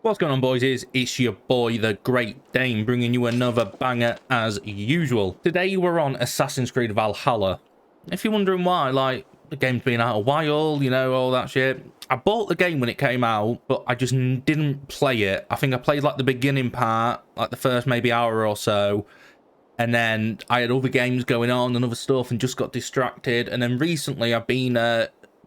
What's going on, boys? It's your boy the Great Dane, bringing you another banger as usual. Today we're on Assassin's Creed Valhalla. If you're wondering why, like, the game's been out a while, you know, all that shit. I bought the game when it came out, but I just didn't play it. I think I played like the beginning part, like the first maybe hour or so, and then I had other games going on and other stuff and just got distracted. And then recently I've been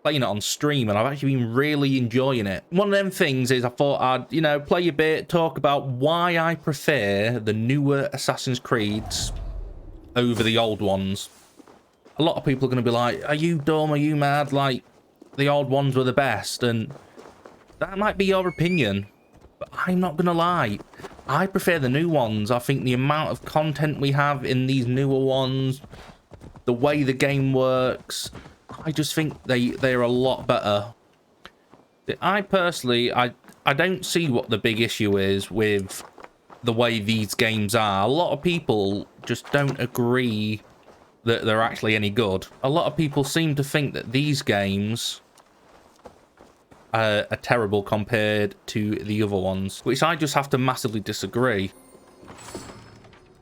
playing it on stream, and I've actually been really enjoying it. One of them things is I thought I'd, you know, play a bit, talk about why I prefer the newer Assassin's Creeds over the old ones. A lot of people are going to be like, are you dumb? Are you mad? Like, the old ones were the best. And that might be your opinion, but I'm not going to lie. I prefer the new ones. I think the amount of content we have in these newer ones, the way the game works, I just think they're a lot better. I personally, I don't see what the big issue is with the way these games are. A lot of people just don't agree that they're actually any good. A lot of people seem to think that these games are terrible compared to the other ones, which I just have to massively disagree.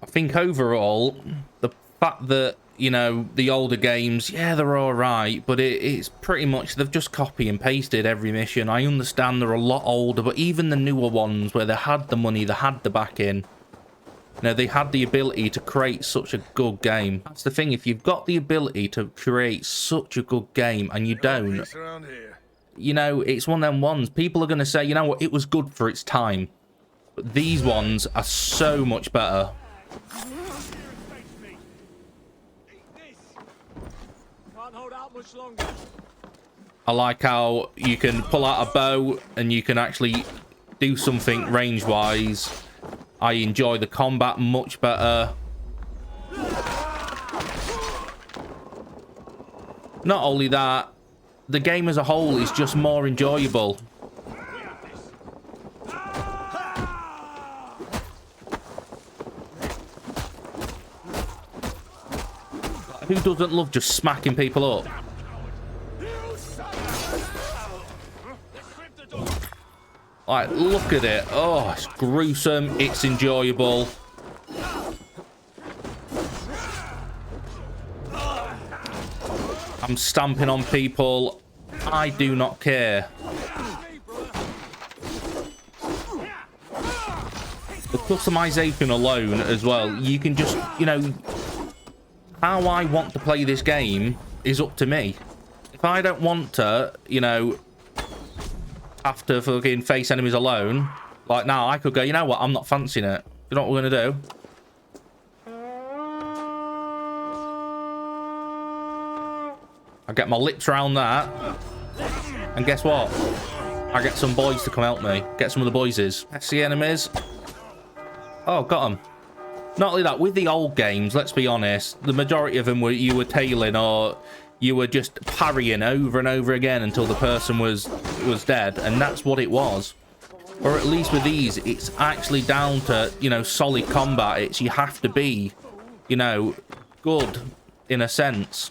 I think overall, the fact that, you know, the older games, yeah, they're all right, but it's pretty much, they've just copy and pasted every mission. I understand they're a lot older, but even the newer ones where they had the money, they had the backing, you know, they had the ability to create such a good game. That's the thing, if you've got the ability to create such a good game and you don't, you know, it's one of them ones. People are going to say, you know what, it was good for its time. But these ones are so much better. I like how you can pull out a bow and you can actually do something range-wise. I enjoy the combat much better. Not only that, the game as a whole is just more enjoyable. Who doesn't love just smacking people up? Like, look at it. Oh, it's gruesome. It's enjoyable. I'm stamping on people. I do not care. The customization alone as well. You can just, you know, how I want to play this game is up to me. If I don't want to, you know, have to fucking face enemies alone, like now, I could go, you know what, I'm not fancying it. You know what we're gonna do? I get my lips around that, and guess what? I get some boys to come help me. Get some of the boyses. That's the enemies. Oh, got them. Not only that, with the old games, let's be honest, the majority of them were you were tailing or you were just parrying over and over again until the person was dead, and that's what it was. Or at least with these, it's actually down to, you know, solid combat. It's, you have to be, you know, good in a sense.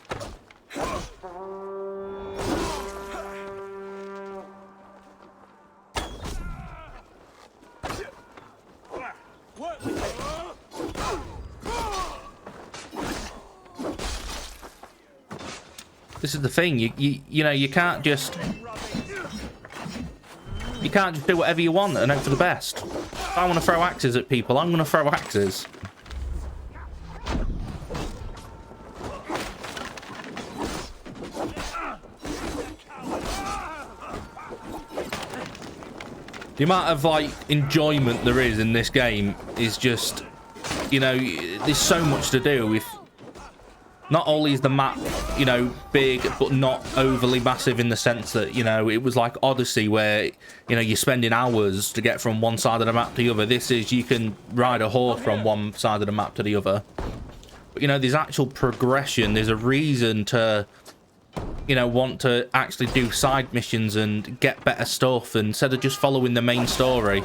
This is the thing, you know, you can't just do whatever you want and hope for the best. If I want to throw axes at people, I'm going to throw axes. The amount of, like, enjoyment there is in this game is just, you know, there's so much to do. With not only is the map, you know, big, but not overly massive in the sense that, you know, it was like Odyssey where, you know, you're spending hours to get from one side of the map to the other. This is, you can ride a horse from one side of the map to the other. But, you know, there's actual progression. There's a reason to, you know, want to actually do side missions and get better stuff instead of just following the main story.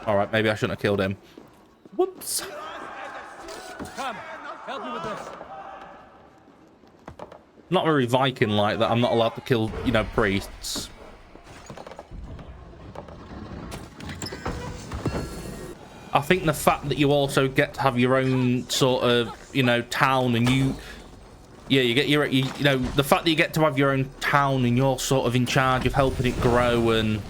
All right, maybe I shouldn't have killed him. Whoops. Come, help me with this. Not very Viking like that. I'm not allowed to kill, you know, priests. I think the fact that you also get to have your own sort of, you know, town, and you get your, you know, the fact that you get to have your own town and you're sort of in charge of helping it grow, and,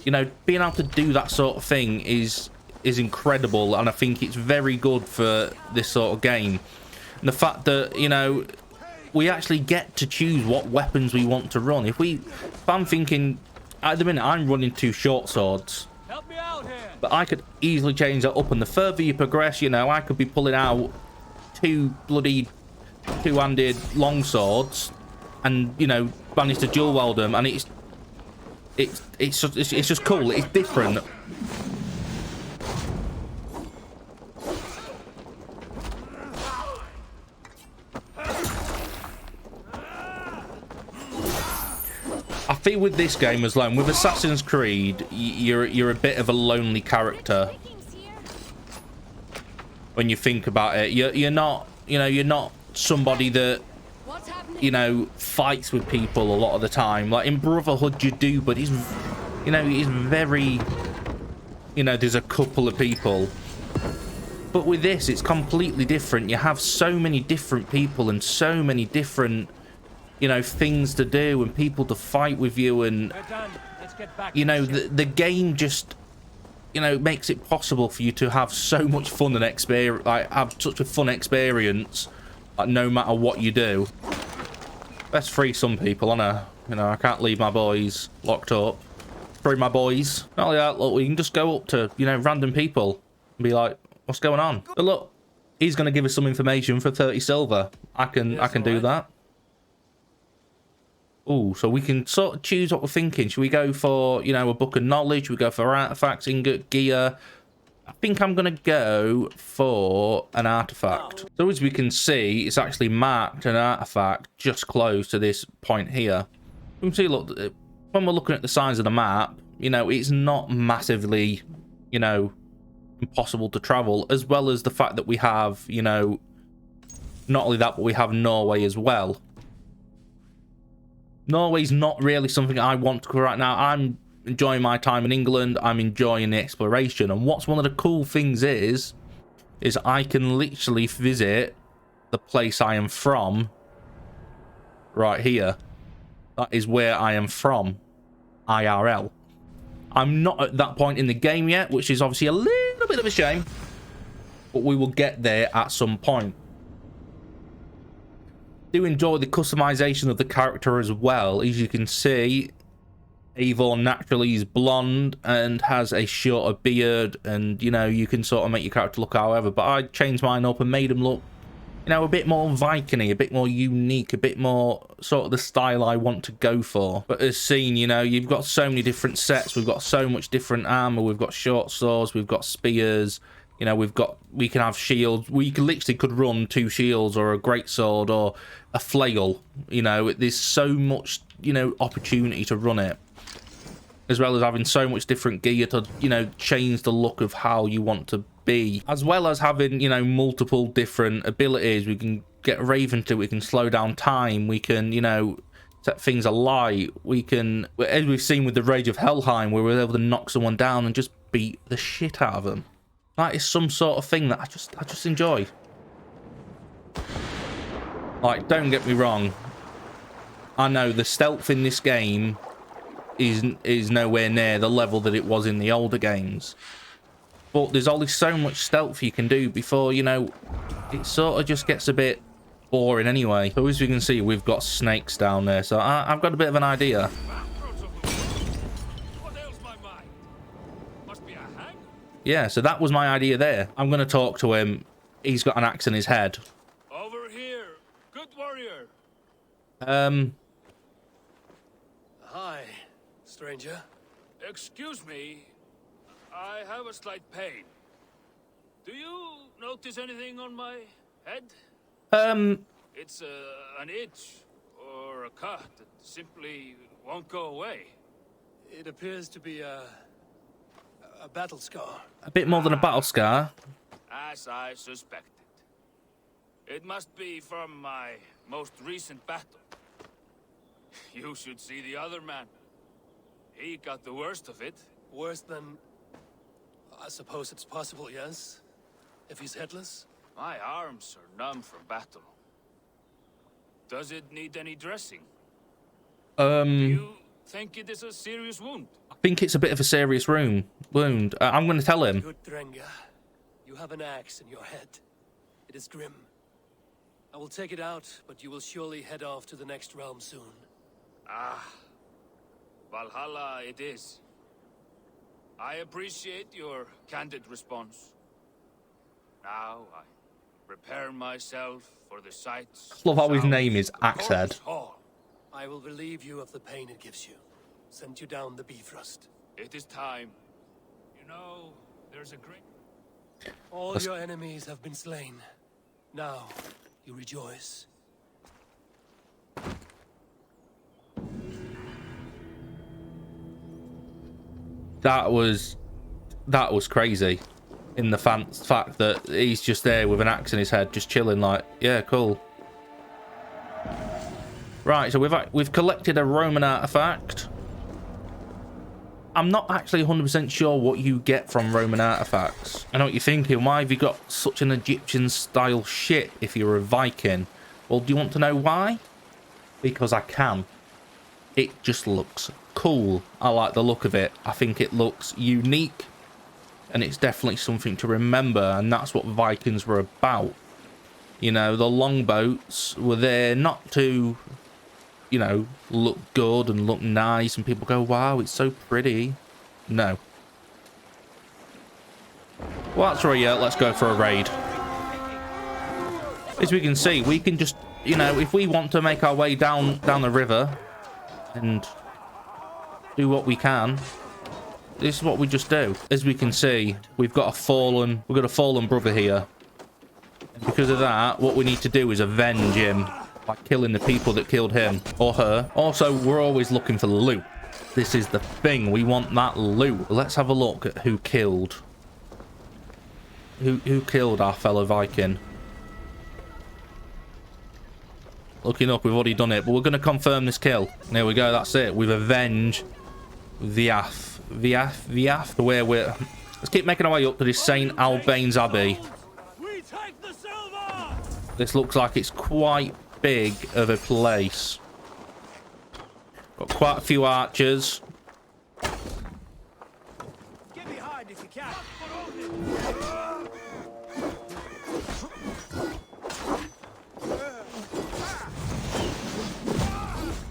you know, being able to do that sort of thing is incredible, and I think it's very good for this sort of game. And the fact that, you know, we actually get to choose what weapons we want to run. If I'm thinking, at the minute, I'm running 2 short swords. Help me out here. But I could easily change that up, and the further you progress, you know, I could be pulling out 2 bloody 2-handed long swords, and, you know, manage to dual weld them, and it's just cool. It's different. I feel with this game as well, with Assassin's Creed, you're a bit of a lonely character when you think about it. You're not, you know, you're not somebody that, you know, fights with people a lot of the time. Like in Brotherhood you do, but he's, you know, he's very, you know, there's a couple of people. But with this, it's completely different. You have so many different people and so many different, you know, things to do and people to fight with you, and you know, the game just, you know, makes it possible for you to have so much fun and experience, like have such a fun experience, like, no matter what you do. Let's free some people, I know. You know, I can't leave my boys locked up. Free my boys. Not only that, look, we can just go up to, you know, random people and be like, what's going on? But look, he's going to give us some information for 30 silver. I can do that. Oh, so we can sort of choose what we're thinking. Should we go for, you know, a book of knowledge? Should we go for artifacts, ingot, gear? I think I'm going to go for an artifact. So as we can see, it's actually marked an artifact just close to this point here. You can see, look, when we're looking at the size of the map, you know, it's not massively, you know, impossible to travel, as well as the fact that we have, you know, not only that, but we have Norway as well. Norway's not really something I want to go right now. I'm enjoying my time in England. I'm enjoying the exploration. And what's one of the cool things is I can literally visit the place I am from right here. That is where I am from, IRL. I'm not at that point in the game yet, which is obviously a little bit of a shame, but we will get there at some point. Do enjoy the customization of the character as well. As you can see, Eivor naturally is blonde and has a shorter beard, and, you know, you can sort of make your character look however, but I changed mine up and made him look, you know, a bit more Viking-y, a bit more unique, a bit more sort of the style I want to go for. But as seen, you know, you've got so many different sets. We've got so much different armor. We've got short swords. We've got spears. You know, we can have shields. We literally could run 2 shields or a greatsword or a flail. You know, there's so much, you know, opportunity to run it. As well as having so much different gear to, you know, change the look of how you want to be. As well as having, you know, multiple different abilities. We can get Raven to, we can slow down time. We can, you know, set things alight. We can, as we've seen with the Rage of Helheim, where we're able to knock someone down and just beat the shit out of them. That is some sort of thing that I just enjoy. Like, don't get me wrong. I know the stealth in this game is nowhere near the level that it was in the older games. But there's only so much stealth you can do before, you know, it sort of just gets a bit boring anyway. So as you can see, we've got snakes down there. So I've got a bit of an idea. Yeah, so that was my idea there. I'm going to talk to him. He's got an axe in his head. Over here, good warrior. Hi, stranger. Excuse me, I have a slight pain. Do you notice anything on my head? It's an itch or a cut that simply won't go away. It appears to be a battle scar. A bit more than a battle scar. As I suspected. It must be from my most recent battle. You should see the other man. He got the worst of it. Worse than I suppose it's possible, yes? If he's headless? My arms are numb from battle. Does it need any dressing? Do you think it is a serious wound? I think it's a bit of a serious wound. I'm going to tell him. Good, Drenga. You have an axe in your head. It is grim. I will take it out, but you will surely head off to the next realm soon. Ah, Valhalla it is. I appreciate your candid response. Now I prepare myself for the sights. Love how his sounds name is of the Axehead. Chorus Hall. I will relieve you of the pain it gives you. Send you down the Bifrost. It is time. You know, there's a great... All your enemies have been slain. Now, you rejoice. That was crazy. In the fact that he's just there with an axe in his head, just chilling, like, yeah, cool. Right, so we've collected a Roman artifact. I'm not actually 100% sure what you get from Roman artifacts. I know what you're thinking. Why have you got such an Egyptian-style ship if you're a Viking? Well, do you want to know why? Because I can. It just looks cool. I like the look of it. I think it looks unique. And it's definitely something to remember. And that's what Vikings were about. You know, the longboats were there not to, you know, look good and look nice and people go, wow, it's so pretty. No. Well, that's right, yeah, let's go for a raid. As we can see, we can just, you know, if we want to make our way down the river and do what we can, this is what we just do. As we can see, we've got a fallen brother here. And because of that, what we need to do is avenge him by killing the people that killed him or her. Also, we're always looking for loot. This is the thing. We want that loot. Let's have a look at who killed. Who killed our fellow Viking. Looking up, we've already done it, but we're going to confirm this kill. There we go. That's it. We've avenged Viaf. Where we're... Let's keep making our way up to this St. Albane's Abbey. This looks like it's quite big of a place. Got quite a few archers. Get behind if you can.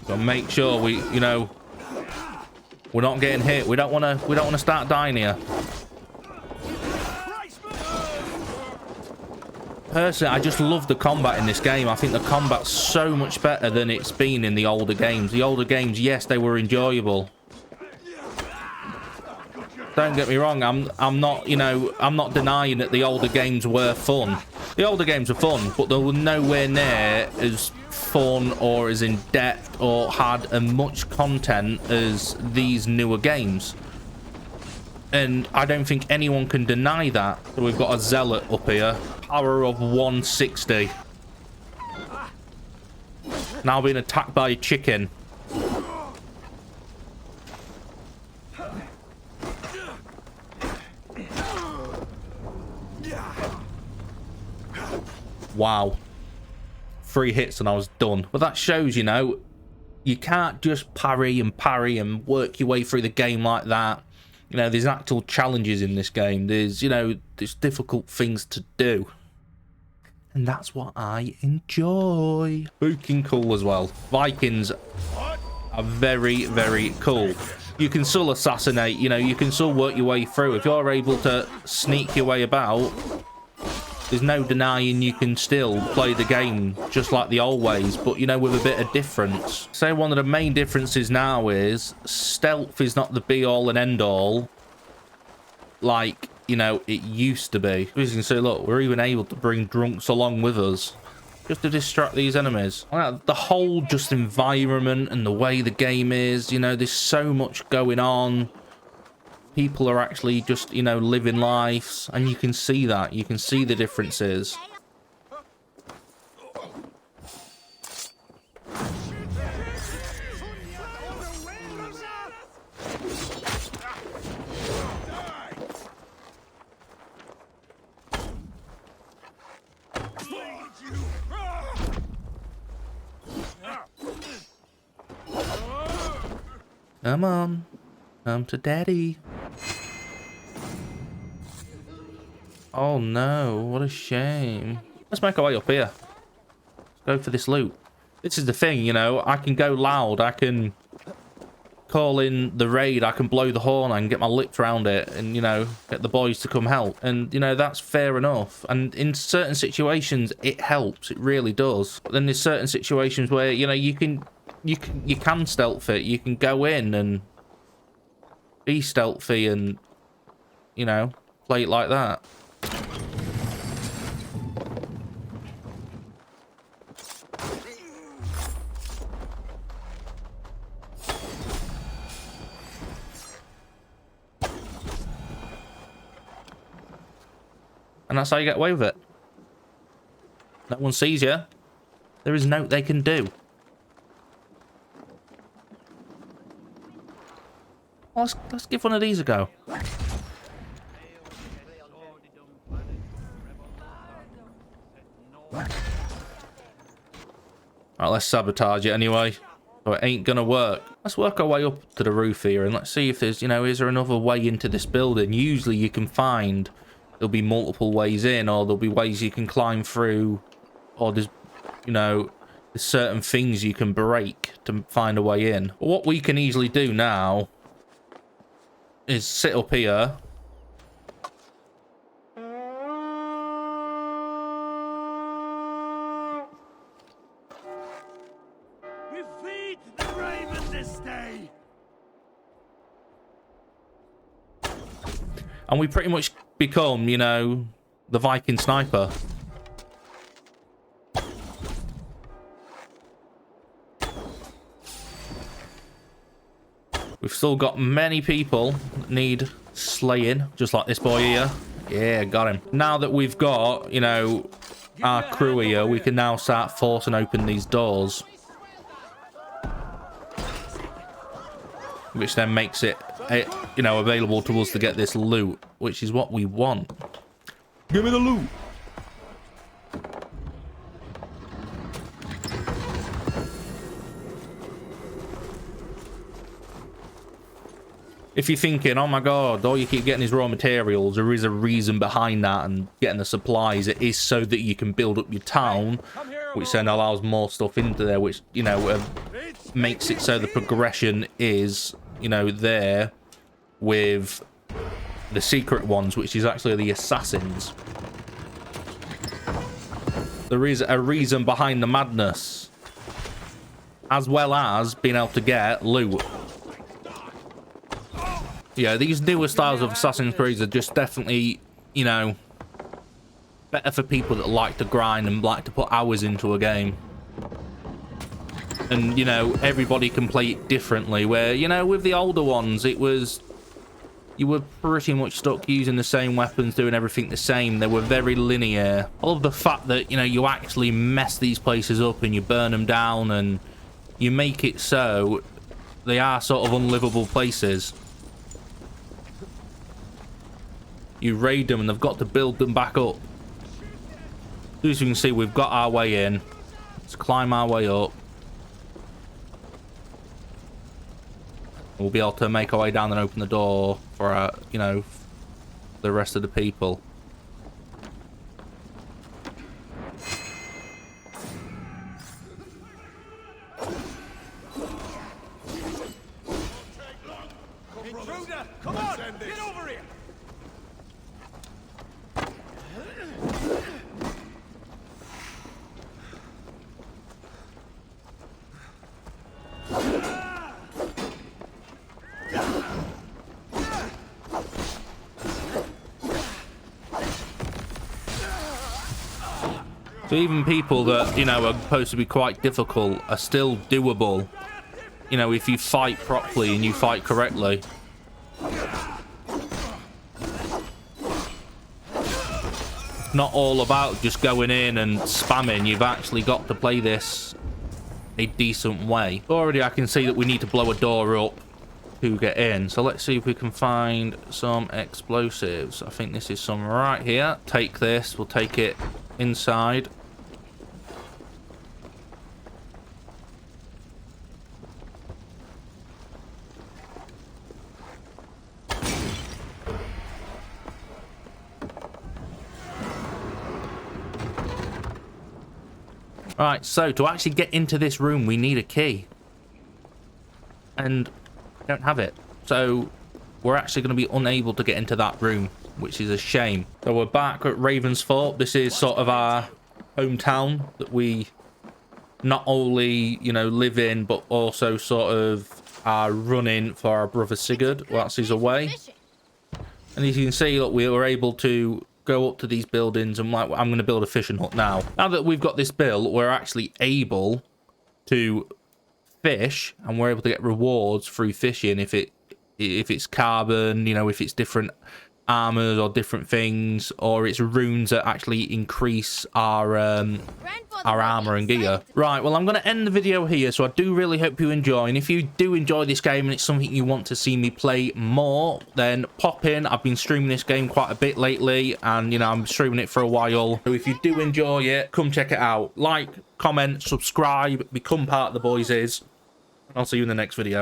So make sure we, you know, we're not getting hit. We don't want to start dying here. Personally, I just love the combat in this game. I think the combat's so much better than it's been in the older games. The older games, yes, they were enjoyable. Don't get me wrong. I'm not, you know, I'm not denying that the older games were fun. The older games were fun, but they were nowhere near as fun or as in depth or had as much content as these newer games. And I don't think anyone can deny that. So we've got a zealot up here. Power of 160. Now being attacked by a chicken. Wow. 3 hits and I was done. But that shows, you know, you can't just parry and work your way through the game like that. You know, there's actual challenges in this game. There's, you know, there's difficult things to do. And that's what I enjoy. Freaking cool as well. Vikings are very, very cool. You can still assassinate, you know, you can still work your way through. If you're able to sneak your way about, there's no denying you can still play the game just like the old ways, but, you know, with a bit of difference. So one of the main differences now is stealth is not the be-all and end-all like, you know, it used to be. As you can see, look, we're even able to bring drunks along with us just to distract these enemies. The whole just environment and the way the game is, you know, there's so much going on. People are actually just, you know, living lives, and you can see that. You can see the differences. Come on. Come to daddy. Oh no, what a shame. Let's make our way up here. Let's go for this loot. This is the thing, you know, I can go loud, I can call in the raid, I can blow the horn, I can get my lips around it and, you know, get the boys to come help. And, you know, that's fair enough. And in certain situations, it helps. It really does. But then there's certain situations where, you know, you can stealth it. You can go in and be stealthy and, you know, play it like that. And that's how you get away with it. No one sees you. There is no they can do. Well, let's give one of these a go. Alright, let's sabotage it anyway. So it ain't gonna work. Let's work our way up to the roof here and let's see if there's, you know, is there another way into this building? Usually you can find there'll be multiple ways in, or there'll be ways you can climb through, or there's, you know, there's certain things you can break to find a way in. But what we can easily do now is sit up here. We feed the raven this day. And we pretty much become, you know, the Viking sniper. We've still got many people that need slaying, just like this boy here. Yeah, got him. Now that we've got, you know, our crew here, we can now start forcing open these doors. Which then makes it, you know, available to us to get this loot, which is what we want. Give me the loot. If you're thinking, oh my god, all you keep getting is raw materials, there is a reason behind that, and getting the supplies, it is so that you can build up your town, which then allows more stuff into there, which, you know, makes it so the progression is, you know, there with the secret ones, which is actually the assassins. There is a reason behind the madness, as well as being able to get loot. Yeah, these newer styles of Assassin's Creed are just definitely, you know, better for people that like to grind and like to put hours into a game. And, you know, everybody can play it differently, where, you know, with the older ones, it was, you were pretty much stuck using the same weapons, doing everything the same. They were very linear. I love the fact that, you know, you actually mess these places up and you burn them down and you make it so they are sort of unlivable places. You raid them and they've got to build them back up. As you can see, we've got our way in. Let's climb our way up. We'll be able to make our way down and open the door for our, you know, the rest of the people. Intruder, come on, get over here. So even people that, you know, are supposed to be quite difficult are still doable, you know, if you fight properly and you fight correctly. Not all about just going in and spamming. You've actually got to play this a decent way. Already I can see that we need to blow a door up to get in. So let's see if we can find some explosives. I think this is some right here. Take this. We'll take it inside. Right, so to actually get into this room, we need a key. And we don't have it. So we're actually going to be unable to get into that room, which is a shame. So we're back at Ravensthorpe. This is sort of our hometown that we not only, you know, live in, but also sort of are running for our brother Sigurd whilst he's away. And as you can see, look, we were able to go up to these buildings, and like, I'm going to build a fishing hut now. Now that we've got this built, we're actually able to fish, and we're able to get rewards through fishing if it's carbon, you know, if it's different armors or different things, or it's runes that actually increase our armor and gear. Right, well, I'm going to end the video here, so I do really hope you enjoy, and if you do enjoy this game and it's something you want to see me play more, then pop in. I've been streaming this game quite a bit lately, and you know, I'm streaming it for a while, so if you do enjoy it, come check it out. Like, comment, subscribe, become part of the boys', and I'll see you in the next video.